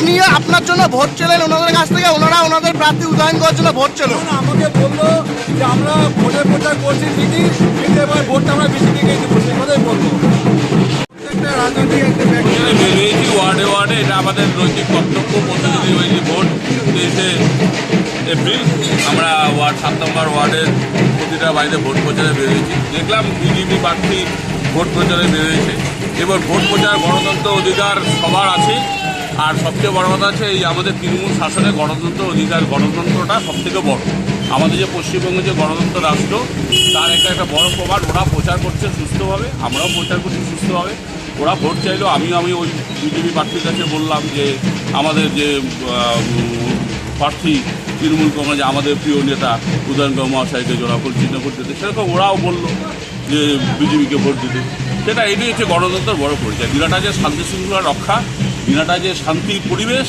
আপনি আপনার জন্য ভোট চাইলেন ওনাদের কাছ থেকে, ওনারা ওনাদের প্রার্থী উদয়ন করার জন্য ভোট চাইল। আমাকে বললো যে আমরা ভোটের প্রচার করছি ঠিকই, কিন্তু এবার ভোটটা আমরা বিজেপিকে দেবো, সেই কথাই বলবো। প্রত্যেকটা রাজনৈতিক একটা বেরিয়েছি ওয়ার্ডে ওয়ার্ডে, এটা আমাদের নৈতিক কর্তব্য। প্রতিনিধি হয়েছি ভোট 23শে এপ্রিল, আমরা ওয়ার্ড 7 নম্বর ওয়ার্ডের প্রতিটা বাড়িতে ভোট প্রচারে বেরিয়েছি। দেখলাম বিজেপি প্রার্থী ভোট প্রচারে বেরিয়েছে। এবার ভোট প্রচার গণতন্ত্র অধিকার সবার আছে, আর সবচেয়ে বড় কথা আছে এই আমাদের তৃণমূল শাসনে গণতন্ত্র অধিকার, গণতন্ত্রটা সবথেকে বড়। আমাদের যে পশ্চিমবঙ্গে যে গণতন্ত্র রাষ্ট্র, তার একটা বড় প্রমাণ। ওরা প্রচার করছে সুস্থভাবে, আমরাও প্রচার করছি সুস্থভাবে। ওরা ভোট চাইলো, আমি ওই বিজেপি প্রার্থীর কাছে বললাম যে আমাদের যে প্রার্থী তৃণমূল কংগ্রেস, আমাদের প্রিয় নেতা উদয়ন মহাশয়কে জোড়াফুল চিহ্ন ভোট দিতে, সেরকম ওরাও বললো যে বিজেপিকে ভোট দিতে। সেটা এটাই হচ্ছে গণতন্ত্রের বড় পরিচয়। দিনাটা যে শান্তি শৃঙ্খলা রক্ষা, দিনাটা যে শান্তির পরিবেশ,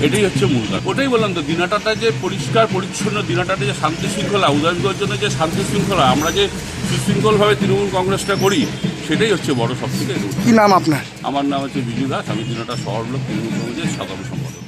এটাই হচ্ছে মূল কাজ। ওটাই বললাম তো, দিনাটাটা যে পরিষ্কার পরিচ্ছন্ন, দিনাটাতে যে শান্তি শৃঙ্খলা, উদয়নগঞ্জের জন্য যে শান্তি শৃঙ্খলা, আমরা যে সুশৃঙ্খলভাবে তৃণমূল কংগ্রেসটা করি, সেটাই হচ্ছে বড় সব থেকে। কি নাম আপনার? আমার নাম হচ্ছে বিজু দাস, আমি দিনাটা শহর ব্লক তৃণমূল কংগ্রেসের সাধারণ সম্পাদক।